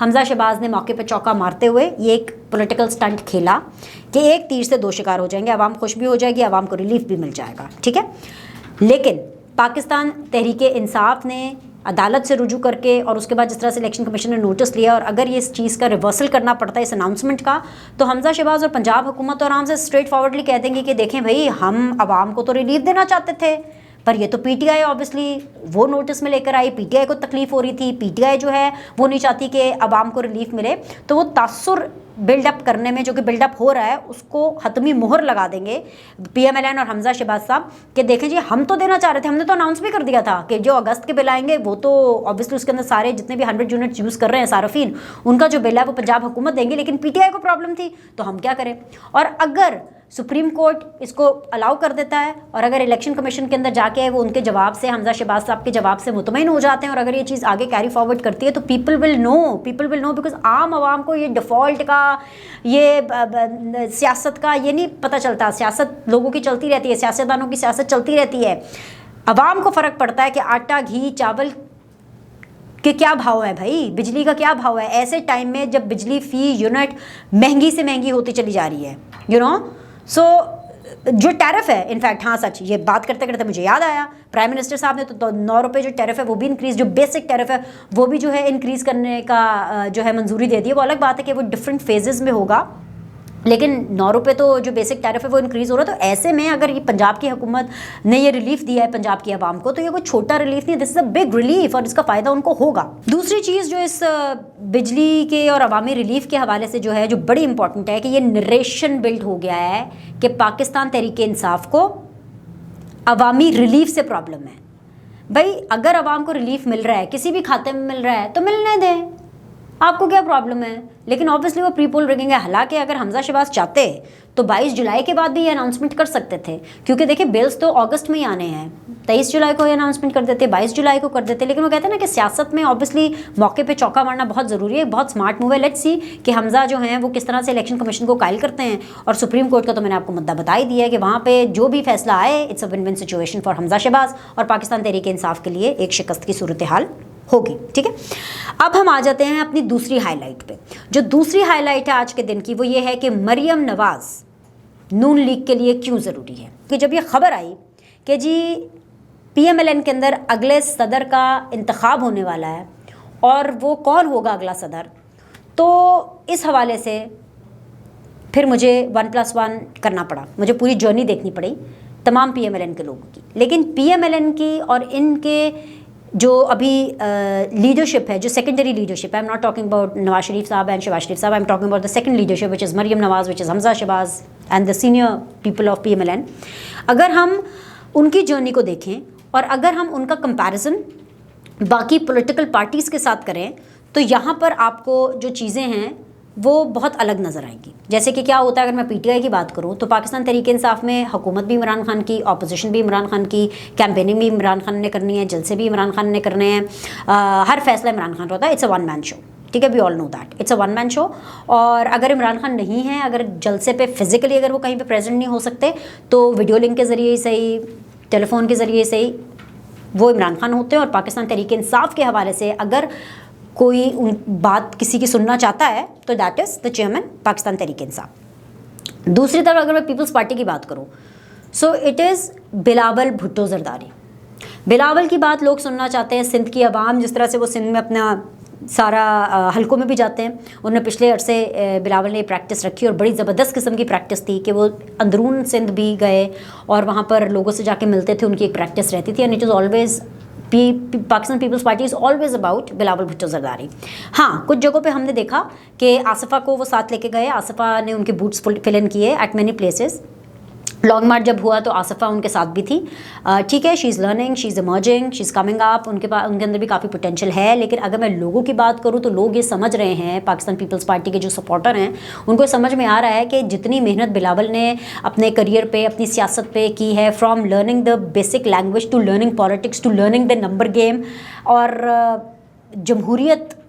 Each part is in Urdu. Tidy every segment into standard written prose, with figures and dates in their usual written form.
حمزہ شہباز نے موقع پہ چوکا مارتے ہوئے یہ ایک پولیٹیکل سٹنٹ کھیلا کہ ایک تیر سے دو شکار ہو جائیں گے، عوام خوش بھی ہو جائے گی، عوام کو ریلیف بھی مل جائے گا، ٹھیک ہے. لیکن پاکستان تحریک انصاف نے عدالت سے رجوع کر کے اور اس کے بعد جس طرح سے الیکشن کمیشن نے نوٹس لیا، اور اگر یہ اس چیز کا ریورسل کرنا پڑتا ہے اس اناؤنسمنٹ کا، تو حمزہ شہباز اور پنجاب حکومت تو آرام سے اسٹریٹ فارورڈلی کہہ دیں گے کہ دیکھیں بھائی ہم عوام کو تو ریلیف دینا چاہتے تھے، پر یہ تو پی ٹی آئی آبویسلی وہ نوٹس میں لے کر آئی، پی ٹی آئی کو تکلیف ہو رہی تھی، پی ٹی آئی جو ہے وہ نہیں چاہتی کہ عوام کو ریلیف ملے، تو وہ تاثر بلڈ اپ کرنے میں جو کہ بلڈ اپ ہو رہا ہے اس کو حتمی مہر لگا دیں گے پی ایم ایل این اور حمزہ شہباز صاحب کہ دیکھیں جی ہم تو دینا چاہ رہے تھے، ہم نے تو اناؤنس بھی کر دیا تھا کہ جو اگست کے بل آئیں گے وہ تو آبویسلی اس کے اندر سارے جتنے بھی 100 یونٹس یوز کر رہے ہیں صارفین ان کا جو بل ہے وہ پنجاب حکومت دیں گے، لیکن پی ٹی آئی کو پرابلم تھی تو ہم کیا کریں. اور اگر سپریم کورٹ اس کو الاؤ کر دیتا ہے اور اگر الیکشن کمیشن کے اندر جا کے وہ ان کے جواب سے حمزہ شہباز صاحب کے جواب سے مطمئن ہو جاتے ہیں اور اگر یہ چیز آگے کیری فارورڈ کرتی ہے تو پیپل ول نو بیکاز عام عوام کو یہ ڈیفالٹ کا یہ سیاست کا یہ نہیں پتہ چلتا. سیاست لوگوں کی چلتی رہتی ہے، سیاستدانوں کی سیاست چلتی رہتی ہے، عوام کو فرق پڑتا ہے کہ آٹا گھی چاول کہ کیا بھاؤ ہے بھائی، بجلی کا کیا بھاؤ ہے ایسے ٹائم میں جب بجلی فی یونٹ مہنگی سے مہنگی ہوتی چلی جا رہی ہے سو جو ٹیرف ہے انفیکٹ ہاں سچ یہ بات کرتے کرتے مجھے یاد آیا پرائم منسٹر صاحب نے تو 9 روپے جو ٹیرف ہے وہ بھی انکریز، جو بیسک ٹیرف ہے وہ بھی جو ہے انکریز کرنے کا جو ہے منظوری دے دی ہے. وہ الگ بات ہے کہ وہ ڈفرینٹ فیزز میں ہوگا، لیکن 9 روپے تو جو بیسک ٹیرف ہے وہ انکریز ہو رہا ہے. تو ایسے میں اگر یہ پنجاب کی حکومت نے یہ ریلیف دیا ہے پنجاب کی عوام کو تو یہ کوئی چھوٹا ریلیف نہیں، دس از اے بگ ریلیف اور اس کا فائدہ ان کو ہوگا. دوسری چیز جو اس بجلی کے اور عوامی ریلیف کے حوالے سے جو ہے جو بڑی امپورٹنٹ ہے کہ یہ نریشن بلڈ ہو گیا ہے کہ پاکستان تحریک انصاف کو عوامی ریلیف سے پرابلم ہے. بھائی اگر عوام کو ریلیف مل رہا ہے کسی بھی کھاتے میں مل رہا ہے تو ملنے دیں، آپ کو کیا پرابلم ہے. لیکن آبویسلی وہ پری پول رگنگ ہے. حالانکہ اگر حمزہ شہباز چاہتے تو 22 جولائی کے بعد بھی یہ اناؤنسمنٹ کر سکتے تھے، کیونکہ دیکھیں بلز تو اگست میں ہی آنے ہیں. 23 جولائی کو یہ اناؤنسمنٹ کر دیتے، 22 جولائی کو کر دیتے. لیکن وہ کہتے ہیں نا کہ سیاست میں آبویسلی موقع پہ چوکا مارنا بہت ضروری ہے، بہت سمارٹ موو ہے. لیٹس سی کہ حمزہ جو ہیں وہ کس طرح سے الیکشن کمیشن کو قائل کرتے ہیں. اور سپریم کورٹ کا تو میں نے آپ کو مدعا بتا ہی دیا ہے کہ وہاں پہ جو بھی فیصلہ آئے it's a win win situation for Hamza Shahbaz اور پاکستان تحریک انصاف کے لیے ایک شکست کی صورتحال ہوگی. ٹھیک ہے، اب ہم آ جاتے ہیں اپنی دوسری ہائی لائٹ پہ. جو دوسری ہائی لائٹ ہے آج کے دن کی وہ یہ ہے کہ مریم نواز نون لیگ کے لیے کیوں ضروری ہے. کہ جب یہ خبر آئی کہ جی پی ایم ایل این کے اندر اگلے صدر کا انتخاب ہونے والا ہے اور وہ کون ہوگا اگلا صدر، تو اس حوالے سے پھر مجھے 1+1 کرنا پڑا، مجھے پوری جرنی دیکھنی پڑی تمام پی ایم ایل این کے لوگوں کی. لیکن پی ایم ایل این کی اور ان کے جو ابھی لیڈرشپ ہے، جو سیکنڈری لیڈرشپ ہے، I am not talking about Nawaz Sharif sahib and Shahbaz Sharif sahib, I am talking about the second leadership which is Maryam Nawaz, which is Hamza Shahbaz and the senior people of P M L N. اگر ہم ان کی جرنی کو دیکھیں اور اگر ہم ان کا کمپیریزن باقی پولیٹیکل پارٹیز کے ساتھ کریں تو یہاں پر آپ کو جو چیزیں ہیں وہ بہت الگ نظر آئیں گی. جیسے کہ کیا ہوتا ہے اگر میں پی ٹی آئی کی بات کروں تو پاکستان تحریک انصاف میں حکومت بھی عمران خان کی، اپوزیشن بھی عمران خان کی، کیمپیننگ بھی عمران خان نے کرنی ہے، جلسے بھی عمران خان نے کرنے ہیں، ہر فیصلہ عمران خان ہوتا ہے. It's a one man show. ٹھیک ہے، we all know that it's a one man show. اور اگر عمران خان نہیں ہے، اگر جلسے پہ فزیکلی اگر وہ کہیں پہ پریزنٹ نہیں ہو سکتے تو ویڈیو لنک کے ذریعے صحیح، ٹیلی فون کے ذریعے صحیح وہ عمران خان ہوتے ہیں. اور پاکستان تحریک انصاف کے حوالے سے اگر کوئی بات کسی کی سننا چاہتا ہے تو that is the chairman Pakistan Tehreek Insaf. دوسری طرف اگر میں پیپلز پارٹی کی بات کروں so it is Bilawal Bhutto Zardari. Bilawal کی بات لوگ سننا چاہتے ہیں. سندھ کی عوام جس طرح سے وہ سندھ میں اپنا سارا حلقوں میں بھی جاتے ہیں، انہوں نے پچھلے عرصے بلاول نے پریکٹس رکھی اور بڑی زبردست قسم کی پریکٹس تھی کہ وہ اندرون سندھ بھی گئے اور وہاں پر لوگوں سے جا کے ملتے تھے. ان کی ایک پریکٹس رہتی تھی and it is always Pakistan Peoples Party is always about Bilawal Bhutto Zardari. ہاں کچھ جگہوں پہ ہم نے دیکھا کہ آصفہ کو وہ ساتھ لے کے گئے، آصفہ نے ان کے بوٹس فل ان کیے at many places. Long march جب ہوا تو آصفہ ان کے ساتھ بھی تھی. ٹھیک ہے، she is learning, she is emerging, she is coming up, ان کے اندر بھی کافی پوٹینشیل ہے. لیکن اگر میں لوگوں کی بات کروں تو لوگ یہ سمجھ رہے ہیں، پاکستان پیپلز پارٹی کے جو سپورٹر ہیں ان کو سمجھ میں آ رہا ہے کہ جتنی محنت بلاول نے اپنے کریئر پہ، اپنی سیاست پہ کی ہے، from learning the basic language to learning politics to learning the number game, اور جمہوریت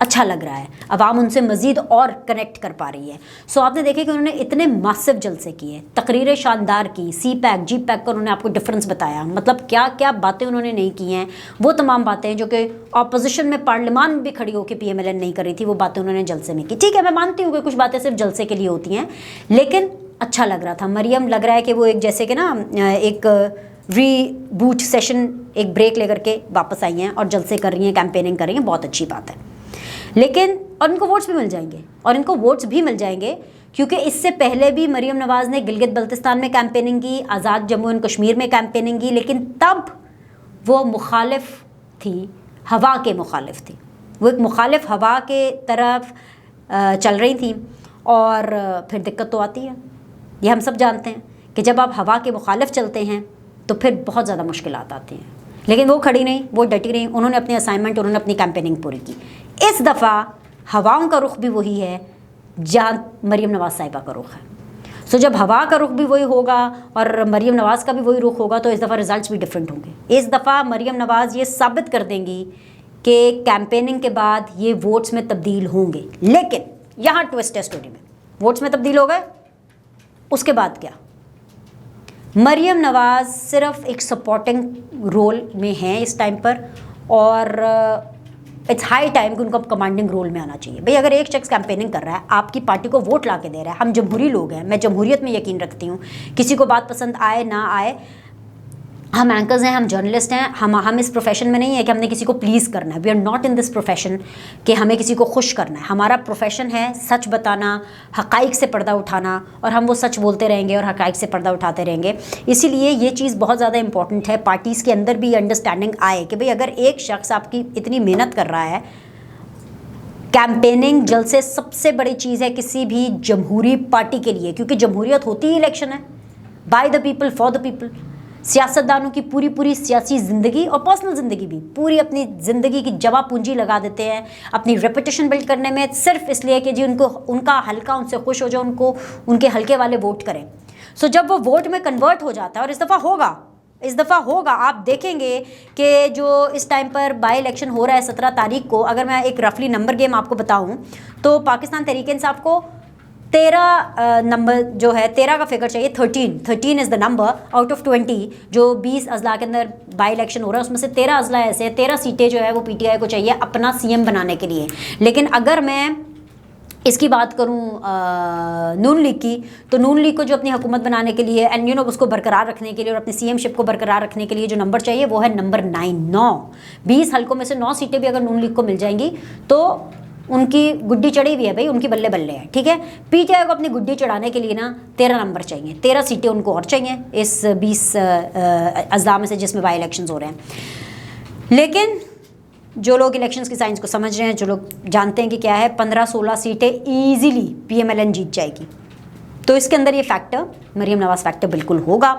اچھا لگ رہا ہے, عوام ان سے مزید اور کنیکٹ کر پا رہی ہے. سو آپ نے دیکھے کہ انہوں نے اتنے ماسو جلسے کیے, تقریریں شاندار کی, سی پیک جی پیک کا انہوں نے آپ کو ڈفرینس بتایا, مطلب کیا کیا باتیں انہوں نے نہیں کی ہیں, وہ تمام باتیں جو کہ اپوزیشن میں پارلیمان میں بھی کھڑی ہو کے پی ایم ایل این نہیں کر رہی تھی, وہ باتیں انہوں نے جلسے میں کی. ٹھیک ہے, میں مانتی ہوں کہ کچھ باتیں صرف جلسے کے لیے ہوتی ہیں, لیکن اچھا لگ رہا تھا. مریم لگ رہا ہے کہ وہ ایک جیسے کہ نا ایک ری بوٹ سیشن, ایک بریک لے کر کے واپس آئی ہیں اور جلسے کر رہی ہیں, کیمپیننگ کر رہی ہیں, بہت اچھی بات ہے. لیکن اور ان کو ووٹس بھی مل جائیں گے, اور ان کو ووٹس بھی مل جائیں گے کیونکہ اس سے پہلے بھی مریم نواز نے گلگت بلتستان میں کیمپیننگ کی, آزاد جموں اینڈ کشمیر میں کیمپیننگ کی, لیکن تب وہ مخالف تھی, ہوا کے مخالف تھی, وہ ایک مخالف ہوا کے طرف چل رہی تھیں. اور پھر دقت تو آتی ہے, یہ ہم سب جانتے ہیں کہ جب آپ ہوا کے مخالف چلتے ہیں تو پھر بہت زیادہ مشکلات آتی ہیں. لیکن وہ کھڑی نہیں, وہ ڈٹی رہی, انہوں نے اپنی اسائنمنٹ, انہوں نے اپنی کیمپیننگ پوری کی. اس دفعہ ہواؤں کا رخ بھی وہی ہے جہاں مریم نواز صاحبہ کا رخ ہے. سو جب ہوا کا رخ بھی وہی ہوگا اور مریم نواز کا بھی وہی رخ ہوگا تو اس دفعہ رزلٹس بھی ڈفرینٹ ہوں گے. اس دفعہ مریم نواز یہ ثابت کر دیں گی کہ کیمپیننگ کے بعد یہ ووٹس میں تبدیل ہوں گے. لیکن یہاں ٹوسٹ ہے اسٹوری میں, ووٹس میں تبدیل ہو گئے, اس کے بعد کیا؟ مریم نواز صرف ایک سپورٹنگ رول میں ہیں اس ٹائم پر, اور اٹس ہائی ٹائم کہ ان کو اب کمانڈنگ رول میں آنا چاہیے. بھئی اگر ایک شخص کیمپیننگ کر رہا ہے, آپ کی پارٹی کو ووٹ لا کے دے رہا ہے, ہم جمہوری لوگ ہیں, میں جمہوریت میں یقین رکھتی ہوں, کسی کو بات پسند آئے نہ آئے, ہم اینکرز ہیں, ہم جرنلسٹ ہیں, ہم اس پروفیشن میں نہیں ہے کہ ہم نے کسی کو پلیز کرنا ہے. We are not in this profession کہ ہمیں کسی کو خوش کرنا ہے. ہمارا پروفیشن ہے سچ بتانا, حقائق سے پردہ اٹھانا, اور ہم وہ سچ بولتے رہیں گے اور حقائق سے پردہ اٹھاتے رہیں گے. اسی لیے یہ چیز بہت زیادہ امپورٹنٹ ہے, پارٹیز کے اندر بھی انڈرسٹینڈنگ آئے کہ بھئی اگر ایک شخص آپ کی اتنی محنت کر رہا ہے, کیمپیننگ جلسے سب سے بڑی چیز ہے کسی بھی جمہوری پارٹی کے لیے, کیونکہ جمہوریت ہوتی ہی الیکشن ہے, by the people for the people. سیاستدانوں کی پوری سیاسی زندگی اور پرسنل زندگی بھی, پوری اپنی زندگی کی جمع پونجی لگا دیتے ہیں اپنی ریپوٹیشن بلڈ کرنے میں, صرف اس لیے کہ جی ان کا حلقہ ان سے خوش ہو جائے, ان کو ان کے حلقے والے ووٹ کریں. سو جب وہ ووٹ میں کنورٹ ہو جاتا ہے, اور اس دفعہ ہوگا, آپ دیکھیں گے کہ جو اس ٹائم پر بائی الیکشن ہو رہا ہے 17 تاریخ کو, اگر میں ایک رفلی نمبر گیم آپ کو بتاؤں تو پاکستان تحریک انصاف کو 13 نمبر جو ہے, 13 کا فگر چاہیے, 13 از دا نمبر آؤٹ آف 20. جو 20 اضلاع کے اندر بائی الیکشن ہو رہا ہے اس میں سے 13 اضلاع ایسے ہیں, 13 سیٹیں جو ہے وہ پی ٹی آئی کو چاہیے اپنا سی ایم بنانے کے لیے. لیکن اگر میں اس کی بات کروں نون لیگ کی, تو نون لیگ کو جو اپنی حکومت بنانے کے لیے اینڈ اس کو برقرار رکھنے کے لیے اور اپنی سی ایم شپ کو برقرار رکھنے کے لیے جو نمبر چاہیے وہ ہے نمبر 9. 20 حلقوں میں سے 9 سیٹیں بھی اگر نون لیگ کو مل جائیں گی تو ان کی گڈی چڑھی ہوئی ہے بھائی, ان کی بلے بلے ہے. ٹھیک ہے, پی ٹی آئی کو اپنی گڈی چڑھانے کے لیے نا 13 نمبر چاہیے, 13 سیٹیں ان کو اور چاہیے اس 20 اضلاع میں سے جس میں بائی الیکشنز ہو رہے ہیں. لیکن جو لوگ الیکشنز کی سائنس کو سمجھ رہے ہیں, جو لوگ جانتے ہیں کہ کیا ہے, 15-16 سیٹیں easily P M L N جیت جائے گی. تو اس کے اندر یہ فیکٹر, مریم نواز فیکٹر بالکل ہوگا.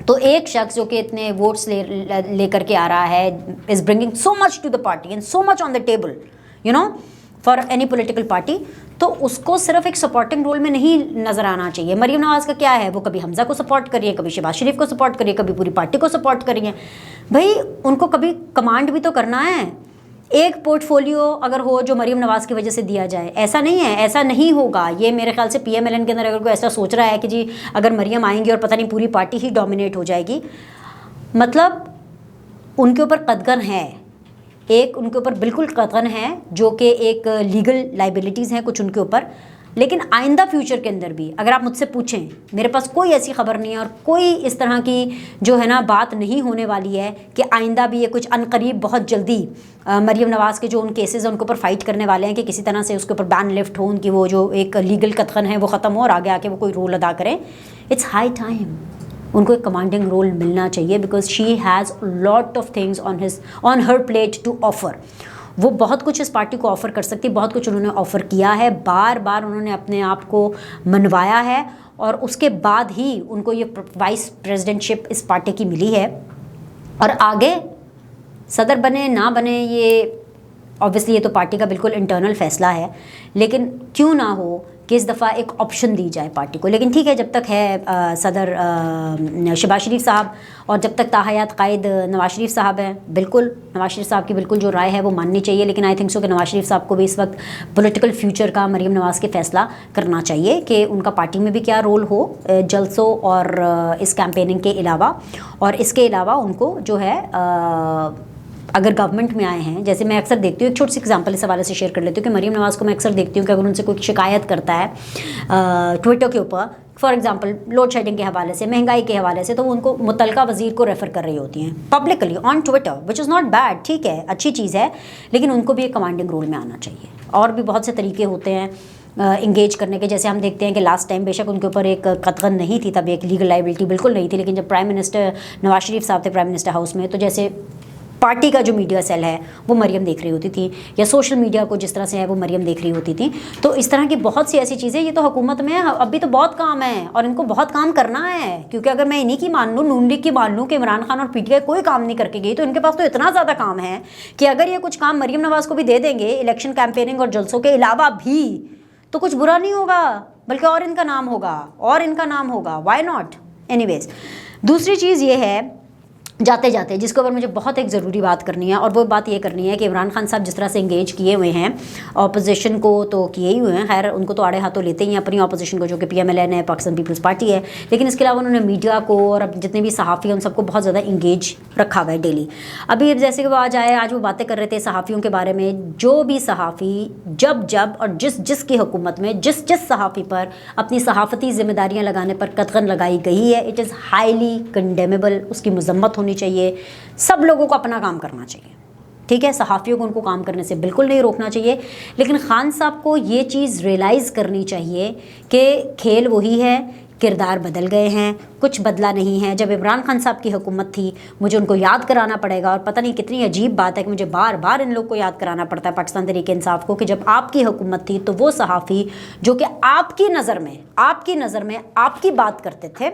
تو ایک شخص جو کہ اتنے ووٹس لے کر کے آ رہا ہے, is bringing so much to the party and so much on the table for any political party, تو اس کو صرف ایک سپورٹنگ رول میں نہیں نظر آنا چاہیے. مریم نواز کا کیا ہے, وہ کبھی حمزہ کو سپورٹ کریے, کبھی شہباز شریف کو سپورٹ کریے, کبھی پوری پارٹی کو سپورٹ کریے. بھائی ان کو کبھی کمانڈ بھی تو کرنا ہے. ایک پورٹ فولیو اگر ہو جو مریم نواز کی وجہ سے دیا جائے, ایسا نہیں ہے, ایسا نہیں ہوگا. یہ میرے خیال سے پی ایم ایل این کے اندر اگر کوئی ایسا سوچ رہا ہے کہ جی اگر مریم آئیں گی اور پتہ نہیں پوری پارٹی ہی ڈومینیٹ ہو جائے گی, مطلب ان کے اوپر قدغن ہے, ایک ان کے اوپر بالکل قطعاً ہے جو کہ ایک لیگل لائبلٹیز ہیں کچھ ان کے اوپر. لیکن آئندہ فیوچر کے اندر بھی اگر آپ مجھ سے پوچھیں, میرے پاس کوئی ایسی خبر نہیں ہے اور کوئی اس طرح کی جو ہے نا بات نہیں ہونے والی ہے کہ آئندہ بھی یہ کچھ عنقریب بہت جلدی مریم نواز کے جو ان کیسز ہیں ان کے اوپر فائٹ کرنے والے ہیں کہ کسی طرح سے اس کے اوپر بین لفٹ ہو, ان کی وہ جو ایک لیگل قطعاً ہے وہ ختم ہو اور آگے آ کے وہ کوئی رول ادا کریں. اٹس ہائی ٹائم ان کو ایک کمانڈنگ رول ملنا چاہیے, because she has lot of things on her plate to offer. وہ بہت کچھ اس پارٹی کو آفر کر سکتی, بہت کچھ انہوں نے آفر کیا ہے, بار بار انہوں نے اپنے آپ کو منوایا ہے, اور اس کے بعد ہی ان کو یہ وائس پریزیڈنٹ شپ اس پارٹی کی ملی ہے. اور آگے صدر بنے نہ بنے یہ اوبویسلی یہ تو پارٹی کا بالکل انٹرنل فیصلہ ہے, لیکن کیوں نہ ہو کہ اس دفعہ ایک آپشن دی جائے پارٹی کو. لیکن ٹھیک ہے, جب تک ہے صدر شہباز شریف صاحب اور جب تک تاحیات قائد نواز شریف صاحب ہیں, بالکل نواز شریف صاحب کی بالکل جو رائے ہے وہ ماننی چاہیے. لیکن آئی تھنک سو کہ نواز شریف صاحب کو بھی اس وقت پولیٹیکل فیوچر کا مریم نواز کے فیصلہ کرنا چاہیے کہ ان کا پارٹی میں بھی کیا رول ہو جلسوں اور اس کیمپیننگ کے علاوہ. اور اس کے علاوہ ان کو جو ہے اگر گورنمنٹ میں آئے ہیں, جیسے میں اکثر دیکھتی ہوں, ایک چھوٹی سی ایگزامپل اس حوالے سے شیئر کر لیتی ہوں کہ مریم نواز کو میں اکثر دیکھتی ہوں کہ اگر ان سے کوئی شکایت کرتا ہے ٹویٹر کے اوپر, فار ایگزامپل لوڈ شیڈنگ کے حوالے سے, مہنگائی کے حوالے سے, تو وہ ان کو متعلقہ وزیر کو ریفر کر رہی ہوتی ہیں publicly on Twitter, which is not bad, ٹھیک ہے, اچھی چیز ہے, لیکن ان کو بھی ایک کمانڈنگ رول میں آنا چاہیے. اور بھی بہت سے طریقے ہوتے ہیں انگیج کرنے کے, جیسے ہم دیکھتے ہیں کہ لاسٹ ٹائم بے شک ان کے اوپر ایک قطغن نہیں تھی, تب ایک لیگل لائبلٹی بالکل نہیں تھی, لیکن جب پرائم منسٹر نواز شریف صاحب تھے پرائم منسٹر ہاؤس میں, تو جیسے پارٹی کا جو میڈیا سیل ہے وہ مریم دیکھ رہی ہوتی تھی, یا سوشل میڈیا کو جس طرح سے ہے وہ مریم دیکھ رہی ہوتی تھی. تو اس طرح کی بہت سی ایسی چیزیں, یہ تو حکومت میں ابھی تو بہت کام ہے اور ان کو بہت کام کرنا ہے, کیونکہ اگر میں انہی کی مان لوں, نون لیگ کی مان لوں کہ عمران خان اور پی ٹی آئی کوئی کام نہیں کر کے گئی, تو ان کے پاس تو اتنا زیادہ کام ہے کہ اگر یہ کچھ کام مریم نواز کو بھی دے دیں گے الیکشن کیمپیننگ اور جلسوں کے علاوہ بھی, تو کچھ برا نہیں ہوگا, بلکہ اور ان کا نام ہوگا, اور ان کا نام ہوگا, وائی ناٹ. اینی ویز, دوسری چیز یہ ہے جاتے جاتے جس کے اوپر مجھے بہت ایک ضروری بات کرنی ہے, اور وہ بات یہ کرنی ہے کہ عمران خان صاحب جس طرح سے انگیج کیے ہوئے ہیں اپوزیشن کو, تو کیے ہی ہوئے ہیں, خیر ان کو تو آڑے ہاتھوں لیتے ہی ہیں اپنی اپوزیشن کو, جو کہ پی ایم ایل این ہے, پاکستان پیپلز پارٹی ہے, لیکن اس کے علاوہ انہوں نے میڈیا کو اور جتنے بھی صحافی ہیں ان سب کو بہت زیادہ انگیج رکھا ہوا ہے ڈیلی. ابھی جیسے کہ وہ آج وہ باتیں کر رہے تھے صحافیوں کے بارے میں, جو بھی صحافی جب اور جس کی حکومت میں جس صحافی پر اپنی صحافتی ذمہ داریاں لگانے پر قطغن لگائی گئی ہے, اٹ از ہائیلی کنڈیمیبل, اس کی مذمت ہونی چاہیے. سب لوگوں کو اپنا کام کرنا چاہیے, ٹھیک ہے, صحافیوں کو ان کو کام کرنے سے بالکل نہیں روکنا چاہیے. لیکن خان صاحب کو یہ چیز ریئلائز کرنی چاہیے کہ کھیل وہی ہے, کردار بدل گئے ہیں, کچھ بدلا نہیں ہے. جب عمران خان صاحب کی حکومت تھی مجھے ان کو یاد کرانا پڑے گا, اور پتہ نہیں کتنی عجیب بات ہے کہ مجھے بار بار ان لوگ کو یاد کرانا پڑتا ہے پاکستان تحریک انصاف کو, کہ جب آپ کی حکومت تھی تو وہ صحافی جو کہ آپ کی نظر میں آپ کی بات کرتے تھے,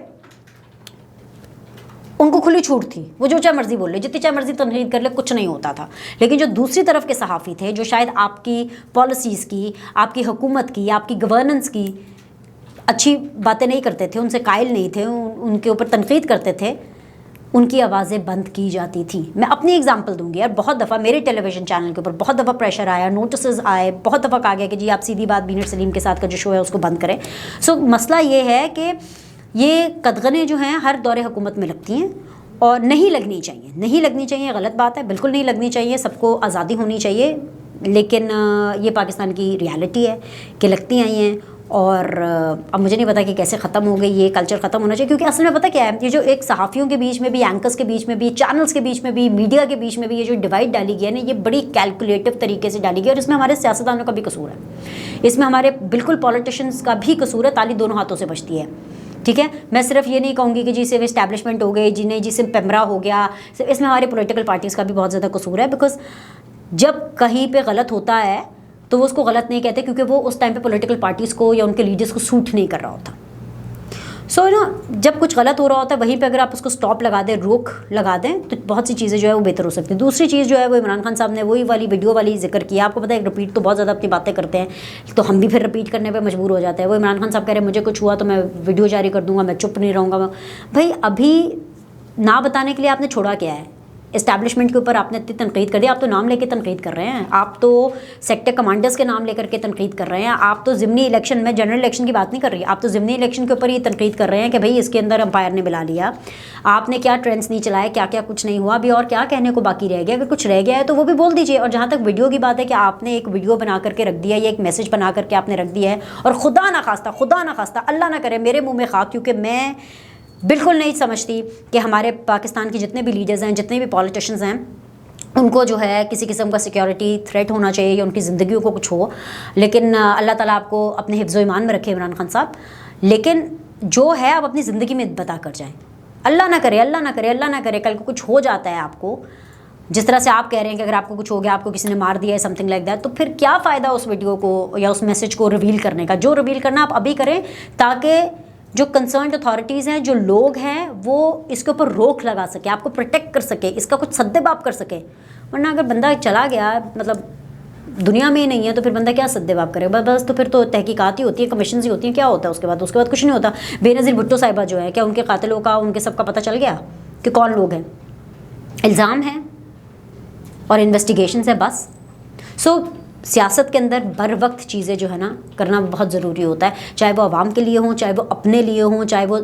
ان کو کھلی چھوٹ تھی, وہ جو چاہے مرضی بول لے, جتنی چاہے مرضی تنقید کر لے, کچھ نہیں ہوتا تھا. لیکن جو دوسری طرف کے صحافی تھے, جو شاید آپ کی پالیسیز کی, آپ کی حکومت کی, آپ کی گورننس کی اچھی باتیں نہیں کرتے تھے, ان سے قائل نہیں تھے, ان کے اوپر تنقید کرتے تھے, ان کی آوازیں بند کی جاتی تھیں. میں اپنی ایگزامپل دوں گی یار, بہت دفعہ میرے ٹیلی ویژن چینل کے اوپر بہت دفعہ پریشر آیا, نوٹسز آئے, بہت دفعہ کہا گیا کہ جی آپ سیدھی بات بینر سلیم کے ساتھ کا جو شو ہے اس کو بند کریں. سو مسئلہ یہ ہے کہ یہ قدغنیں جو ہیں ہر دور حکومت میں لگتی ہیں, اور نہیں لگنی چاہیے, غلط بات ہے, بالکل نہیں لگنی چاہیے, سب کو آزادی ہونی چاہیے. لیکن یہ پاکستان کی ریالٹی ہے کہ لگتی آئی ہیں, اور اب مجھے نہیں پتا کہ کیسے ختم ہو گئی, یہ کلچر ختم ہونا چاہیے. کیونکہ اصل میں پتہ کیا ہے, یہ جو ایک صحافیوں کے بیچ میں بھی, اینکرز کے بیچ میں بھی, چینلز کے بیچ میں بھی, میڈیا کے بیچ میں بھی یہ جو ڈیوائڈ ڈالی گئی ہے نا, یہ بڑی کیلکولیٹو طریقے سے ڈالی گئی ہے, اور اس میں ہمارے سیاستدانوں کا بھی قصور ہے, اس میں ہمارے بالکل پولیٹیشینز کا بھی قصور ہے. تالی دونوں ہاتھوں سے بجتی ہے, ٹھیک ہے. میں صرف یہ نہیں کہوں گی کہ جی صرف اسٹیبلشمنٹ ہو گئی, جی نہیں جی صرف پیمرا ہو گیا, اس میں ہمارے پولیٹیکل پارٹیز کا بھی بہت زیادہ قصور ہے. بیکاز جب کہیں پہ غلط ہوتا ہے تو وہ اس کو غلط نہیں کہتے, کیونکہ وہ اس ٹائم پہ پولیٹیکل پارٹیز کو یا ان کے لیڈرز کو سوٹ نہیں کر رہا ہوتا. سو نا, جب کچھ غلط ہو رہا ہوتا ہے وہیں پہ اگر آپ اس کو سٹاپ لگا دیں, روک لگا دیں, تو بہت سی چیزیں جو ہے وہ بہتر ہو سکتی ہیں. دوسری چیز جو ہے وہ عمران خان صاحب نے وہی والی ویڈیو والی ذکر کیا. آپ کو پتہ ہے رپیٹ تو بہت زیادہ اپنی باتیں کرتے ہیں, تو ہم بھی پھر رپیٹ کرنے پہ مجبور ہو جاتے ہیں. وہ عمران خان صاحب کہہ رہے ہیں مجھے کچھ ہوا تو میں ویڈیو جاری کر دوں گا, میں چپ نہیں رہوں گا. بھائی ابھی نہ بتانے کے لیے آپ نے چھوڑا کیا ہے؟ اسٹیبلشمنٹ کے اوپر آپ نے اتنی تنقید کر دی, آپ تو نام لے کے تنقید کر رہے ہیں, آپ تو سیکٹر کمانڈرز کے نام لے کر کے تنقید کر رہے ہیں, آپ تو ضمنی الیکشن میں, جنرل الیکشن کی بات نہیں کر رہی, آپ تو ضمنی الیکشن کے اوپر یہ تنقید کر رہے ہیں کہ بھائی اس کے اندر امپائر نے ملا لیا, آپ نے کیا ٹرینڈس نہیں چلائے, کیا کیا کچھ نہیں ہوا. ابھی اور کیا کہنے کو باقی رہ گیا؟ اگر کچھ رہ گیا ہے تو وہ بھی بول دیجیے. اور جہاں تک ویڈیو کی بات ہے کہ آپ نے ایک ویڈیو بنا کر کے رکھ دیا, یا ایک میسج بنا کر کے آپ نے رکھ دیا ہے, اور خدا نہ خواستہ اللہ نہ کرے میرے منہ میں خاک, کیونکہ میں بالکل نہیں سمجھتی کہ ہمارے پاکستان کے جتنے بھی لیڈرز ہیں, جتنے بھی پولیٹیشنز ہیں, ان کو جو ہے کسی قسم کا سیکیورٹی تھریٹ ہونا چاہیے, یا ان کی زندگیوں کو کچھ ہو. لیکن اللہ تعالیٰ آپ کو اپنے حفظ و ایمان میں رکھے عمران خان صاحب. لیکن جو ہے آپ اپنی زندگی میں بتا کر جائیں. اللہ نہ کرے کل کو کچھ ہو جاتا ہے آپ کو, جس طرح سے آپ کہہ رہے ہیں کہ اگر آپ کو کچھ ہو گیا, آپ کو کسی نے مار دیا ہے, سم تھنگ لائک دیٹ, تو پھر کیا فائدہ اس ویڈیو کو یا اس میسج کو ریویل کرنے کا؟ جو ریویل کرنا آپ ابھی کریں, تاکہ جو کنسرنڈ اتھارٹیز ہیں, جو لوگ ہیں, وہ اس کے اوپر روک لگا سکے, آپ کو پروٹیکٹ کر سکے, اس کا کچھ سدباب کر سکے. ورنہ اگر بندہ چلا گیا, مطلب دنیا میں ہی نہیں ہے تو پھر بندہ کیا سدباب کرے گا؟ بس تو پھر تو تحقیقات ہی ہوتی ہیں، کمیشنز ہی ہوتی ہیں، کیا ہوتا ہے اس کے بعد کچھ نہیں ہوتا. بے نظیر بھٹو صاحبہ جو ہے، کیا ان کے قاتلوں کا ان کے سب کا پتہ چل گیا کہ کون لوگ ہیں؟ الزام ہیں اور انویسٹیگیشنز ہے بس. سیاست کے اندر بر وقت چیزیں جو ہے نا کرنا بہت ضروری ہوتا ہے، چاہے وہ عوام کے لیے ہوں، چاہے وہ اپنے لیے ہوں، چاہے وہ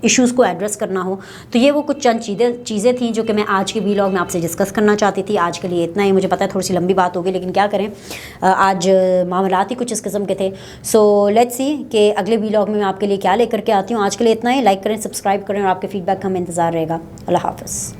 ایشوز کو ایڈریس کرنا ہو. تو یہ وہ کچھ چند چیزیں تھیں جو کہ میں آج کے ویلاگ میں آپ سے ڈسکس کرنا چاہتی تھی. آج کے لیے اتنا ہی. مجھے پتہ ہے تھوڑی سی لمبی بات ہوگی لیکن کیا کریں، آج معاملات ہی کچھ اس قسم کے تھے. سو لیٹس سی کہ اگلے ویلاگ میں آپ کے لیے کیا لے کر کے آتی ہوں. آج کے لیے اتنا ہی. لائک کریں، سبسکرائب کریں اور آپ کے فیڈ بیک کا ہمیں انتظار رہے گا. اللہ حافظ.